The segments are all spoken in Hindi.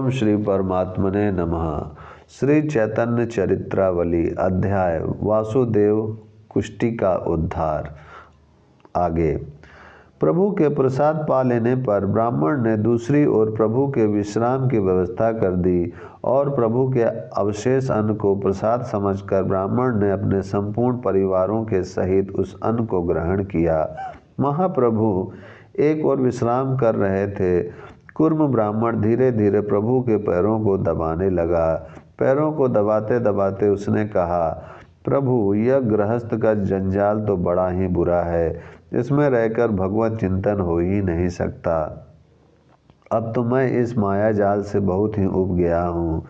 ओम श्री परमात्मने नमः। श्री चैतन्य चरित्रावली अध्याय वासुदेव कुष्टी का उद्धार। आगे प्रभु के प्रसाद पा लेने पर ब्राह्मण ने दूसरी ओर प्रभु के विश्राम की व्यवस्था कर दी और प्रभु के अवशेष अन्न को प्रसाद समझकर ब्राह्मण ने अपने संपूर्ण परिवारों के सहित उस अन्न को ग्रहण किया। महाप्रभु एक और विश्राम कर रहे थे। कुर्म ब्राह्मण धीरे धीरे प्रभु के पैरों को दबाने लगा। पैरों को दबाते दबाते उसने कहा, प्रभु, यह गृहस्थ का जंजाल तो बड़ा ही बुरा है। इसमें रहकर भगवत चिंतन हो ही नहीं सकता। अब तो मैं इस माया जाल से बहुत ही उब गया हूँ।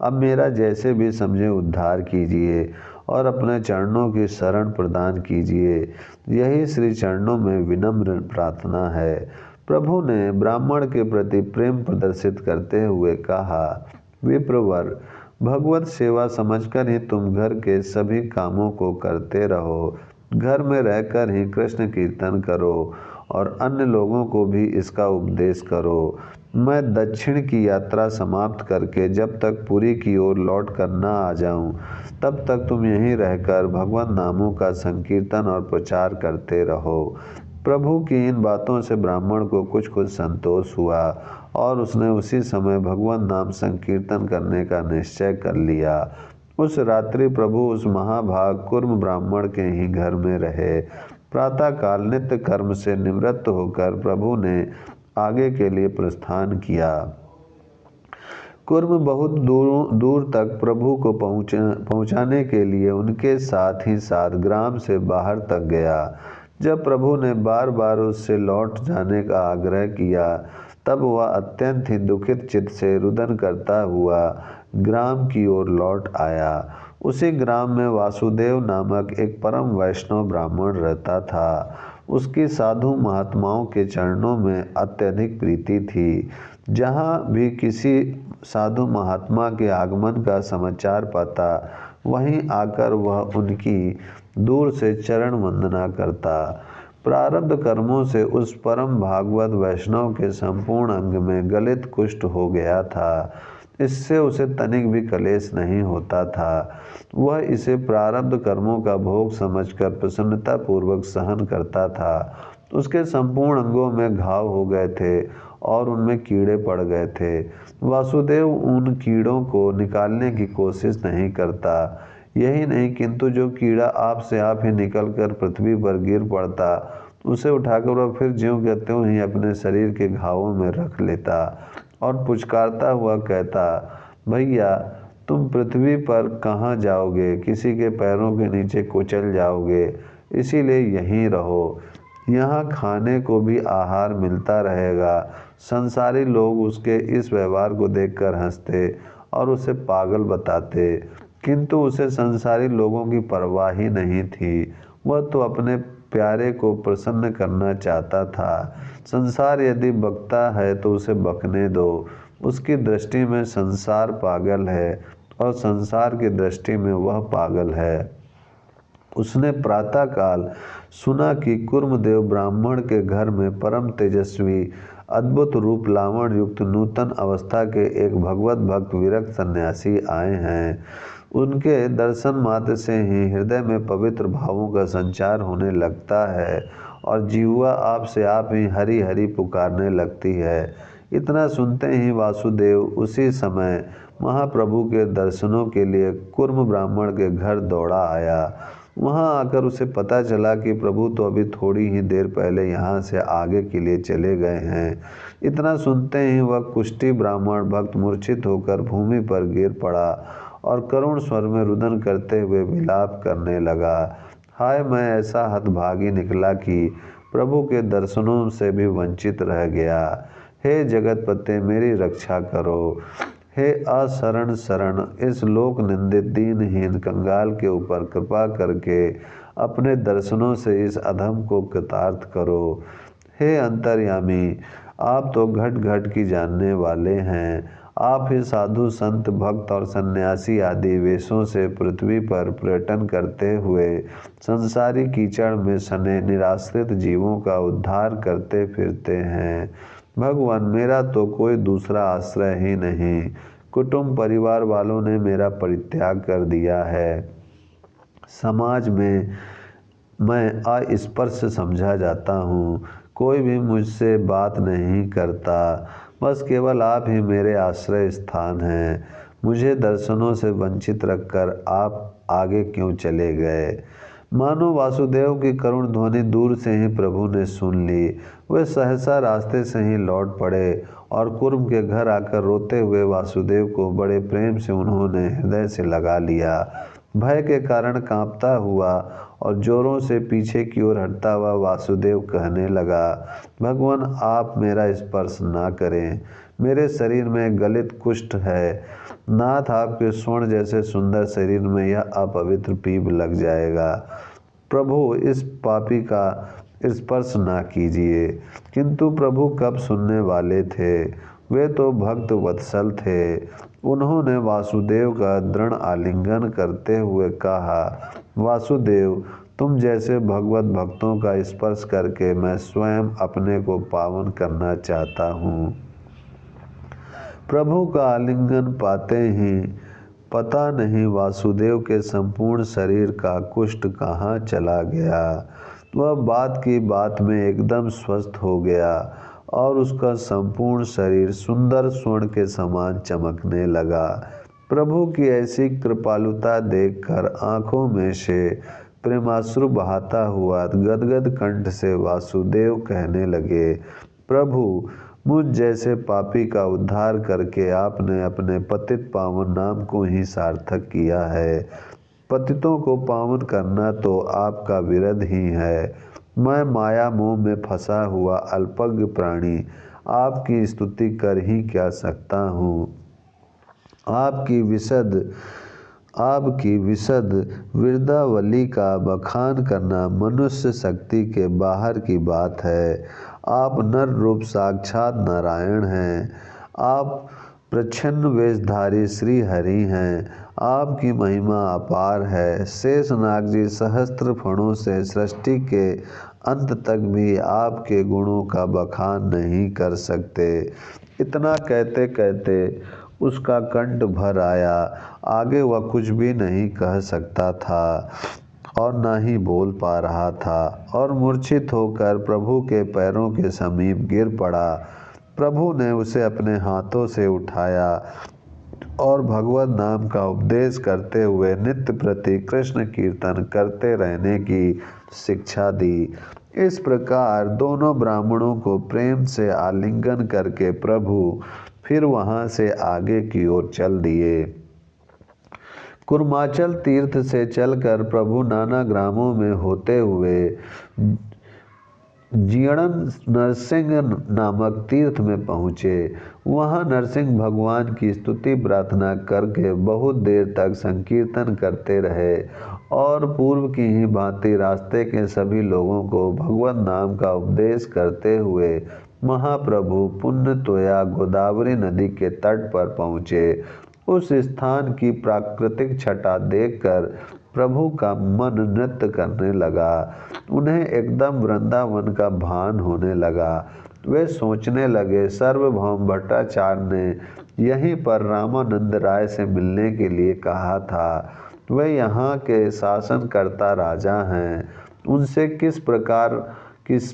अब मेरा जैसे भी समझे उद्धार कीजिए और अपने चरणों की शरण प्रदान कीजिए। यही श्री चरणों में विनम्र प्रार्थना है। प्रभु ने ब्राह्मण के प्रति प्रेम प्रदर्शित करते हुए कहा, विप्रवर, भगवत सेवा समझकर ही तुम घर के सभी कामों को करते रहो। घर में रहकर ही कृष्ण कीर्तन करो और अन्य लोगों को भी इसका उपदेश करो। मैं दक्षिण की यात्रा समाप्त करके जब तक पुरी की ओर लौट कर न आ जाऊं, तब तक तुम यहीं रहकर भगवान नामों का संकीर्तन और प्रचार करते रहो। प्रभु की इन बातों से ब्राह्मण को कुछ संतोष हुआ और उसने उसी समय भगवान नाम संकीर्तन करने का निश्चय कर लिया। उस रात्रि प्रभु उस महाभाग कुर्म ब्राह्मण के ही घर में रहे। प्रातःकाल नित्य कर्म से निवृत्त होकर प्रभु ने आगे के लिए प्रस्थान किया। कुर्म बहुत दूर तक प्रभु को पहुंचाने के लिए उनके साथ ही साथ ग्राम से बाहर तक गया। जब प्रभु ने बार बार उससे लौट जाने का आग्रह किया, तब वह अत्यंत ही दुखित चित्त से रुदन करता हुआ ग्राम की ओर लौट आया। उसी ग्राम में वासुदेव नामक एक परम वैष्णव ब्राह्मण रहता था। उसकी साधु महात्माओं के चरणों में अत्यधिक प्रीति थी। जहाँ भी किसी साधु महात्मा के आगमन का समाचार पाता, वहीं आकर वह उनकी दूर से चरण वंदना करता। प्रारब्ध कर्मों से उस परम भागवत वैष्णव के संपूर्ण अंग में गलित कुष्ठ हो गया था। इससे उसे तनिक भी कलेश नहीं होता था। वह इसे प्रारब्ध कर्मों का भोग समझकर प्रसन्नता पूर्वक सहन करता था। उसके संपूर्ण अंगों में घाव हो गए थे और उनमें कीड़े पड़ गए थे। वासुदेव उन कीड़ों को निकालने की कोशिश नहीं करता। यही नहीं, किंतु जो कीड़ा आप से आप ही निकलकर पृथ्वी पर गिर पड़ता, उसे उठाकर वह फिर ज्यों के त्यों ही अपने शरीर के घावों में रख लेता और पुचकारता हुआ कहता, भैया, तुम पृथ्वी पर कहाँ जाओगे? किसी के पैरों के नीचे कुचल जाओगे। इसीलिए यहीं रहो। यहाँ खाने को भी आहार मिलता रहेगा। संसारी लोग उसके इस व्यवहार को देखकर हंसते और उसे पागल बताते, किंतु उसे संसारी लोगों की परवाह ही नहीं थी। वह तो अपने प्यारे को प्रसन्न करना चाहता था। संसार यदि बकता है तो उसे बकने दो। उसकी दृष्टि में संसार पागल है और संसार की दृष्टि में वह पागल है। उसने प्रातःकाल सुना कि कुर्मदेव ब्राह्मण के घर में परम तेजस्वी अद्भुत रूप लावण युक्त नूतन अवस्था के एक भगवत भक्त विरक्त सन्यासी आए हैं। उनके दर्शन मात्र से ही हृदय में पवित्र भावों का संचार होने लगता है और जीवा आप से आप ही हरि हरि पुकारने लगती है। इतना सुनते ही वासुदेव उसी समय महाप्रभु के दर्शनों के लिए कुर्म ब्राह्मण के घर दौड़ा आया। वहां आकर उसे पता चला कि प्रभु तो अभी थोड़ी ही देर पहले यहाँ से आगे के लिए चले गए हैं। इतना सुनते ही वह कुष्टी ब्राह्मण भक्त मूर्छित होकर भूमि पर गिर पड़ा और करुण स्वर में रुदन करते हुए विलाप करने लगा। हाय, मैं ऐसा हतभागी निकला कि प्रभु के दर्शनों से भी वंचित रह गया। हे जगतपते, मेरी रक्षा करो। हे अशरण शरण, इस लोक निंदित दीनहीन कंगाल के ऊपर कृपा करके अपने दर्शनों से इस अधम को कृतार्थ करो। हे अंतर्यामी, आप तो घट घट की जानने वाले हैं। आप ही साधु संत भक्त और सन्यासी आदि वेशों से पृथ्वी पर पर्यटन करते हुए संसारी कीचड़ में सने निराश्रित जीवों का उद्धार करते फिरते हैं। भगवान, मेरा तो कोई दूसरा आश्रय ही नहीं। कुटुंब परिवार वालों ने मेरा परित्याग कर दिया है। समाज में मैं अस्पर्श समझा जाता हूँ। कोई भी मुझसे बात नहीं करता। बस केवल आप ही मेरे आश्रय स्थान हैं। मुझे दर्शनों से वंचित रखकर आप आगे क्यों चले गए? मानो वासुदेव की करुण ध्वनि दूर से ही प्रभु ने सुन ली। वे सहसा रास्ते से ही लौट पड़े और कुर्म के घर आकर रोते हुए वासुदेव को बड़े प्रेम से उन्होंने हृदय से लगा लिया। भय के कारण कांपता हुआ और जोरों से पीछे की ओर हटता हुआ वासुदेव कहने लगा, भगवान, आप मेरा स्पर्श ना करें। मेरे शरीर में गलित कुष्ठ है। नाथ, आपके स्वर्ण जैसे सुंदर शरीर में यह अपवित्र पीप लग जाएगा। प्रभु, इस पापी का स्पर्श ना कीजिए। किंतु प्रभु कब सुनने वाले थे? वे तो भक्त वत्सल थे। उन्होंने वासुदेव का दृढ़ आलिंगन करते हुए कहा, वासुदेव, तुम जैसे भगवत भक्तों का स्पर्श करके मैं स्वयं अपने को पावन करना चाहता हूँ। प्रभु का आलिंगन पाते ही पता नहीं वासुदेव के संपूर्ण शरीर का कुष्ठ कहाँ चला गया। वह बात की बात में एकदम स्वस्थ हो गया और उसका संपूर्ण शरीर सुंदर स्वर्ण के समान चमकने लगा। प्रभु की ऐसी कृपालुता देखकर आंखों में से प्रेमाश्रु बहाता हुआ गदगद कंठ से वासुदेव कहने लगे, प्रभु, मुझ जैसे पापी का उद्धार करके आपने अपने पतित पावन नाम को ही सार्थक किया है। पतितों को पावन करना तो आपका विरध ही है। मैं माया मोह में फंसा हुआ अल्पज्ञ प्राणी आपकी स्तुति कर ही क्या सकता हूँ। आपकी विशद वृद्धावली का बखान करना मनुष्य शक्ति के बाहर की बात है। आप नर रूप साक्षात नारायण हैं। आप प्रच्छन्न वेशधारी श्री हरि हैं। आपकी महिमा अपार है। शेषनाग जी सहस्त्र फणों से सृष्टि के अंत तक भी आपके गुणों का बखान नहीं कर सकते। इतना कहते कहते उसका कंठ भर आया। आगे वह कुछ भी नहीं कह सकता था और न ही बोल पा रहा था और मूर्छित होकर प्रभु के पैरों के समीप गिर पड़ा। प्रभु ने उसे अपने हाथों से उठाया और भगवत नाम का उपदेश करते हुए नित्य प्रति कृष्ण कीर्तन करते रहने की शिक्षा दी। इस प्रकार दोनों ब्राह्मणों को प्रेम से आलिंगन करके प्रभु फिर वहाँ से आगे की ओर चल दिए। कुर्माचल तीर्थ से चलकर प्रभु नाना ग्रामों में होते हुए जीणन नरसिंह नामक तीर्थ में पहुँचे। वहाँ नरसिंह भगवान की स्तुति प्रार्थना करके बहुत देर तक संकीर्तन करते रहे और पूर्व की ही भांति रास्ते के सभी लोगों को भगवत नाम का उपदेश करते हुए महाप्रभु पुण्य तोया गोदावरी नदी के तट पर पहुँचे। उस स्थान की प्राकृतिक छटा देखकर प्रभु का मन नृत्य करने लगा। उन्हें एकदम वृंदावन का भान होने लगा। वे सोचने लगे, सार्वभौम भट्टाचार्य ने यहीं पर रामानंद राय से मिलने के लिए कहा था। वे यहाँ के शासनकर्ता राजा हैं। उनसे किस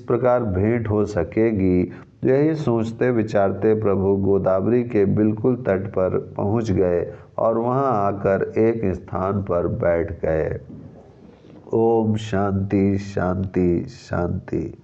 प्रकार भेंट हो सकेगी? यही सोचते विचारते प्रभु गोदावरी के बिल्कुल तट पर पहुँच गए और वहाँ आकर एक स्थान पर बैठ गए। ओम शांति शांति शांति।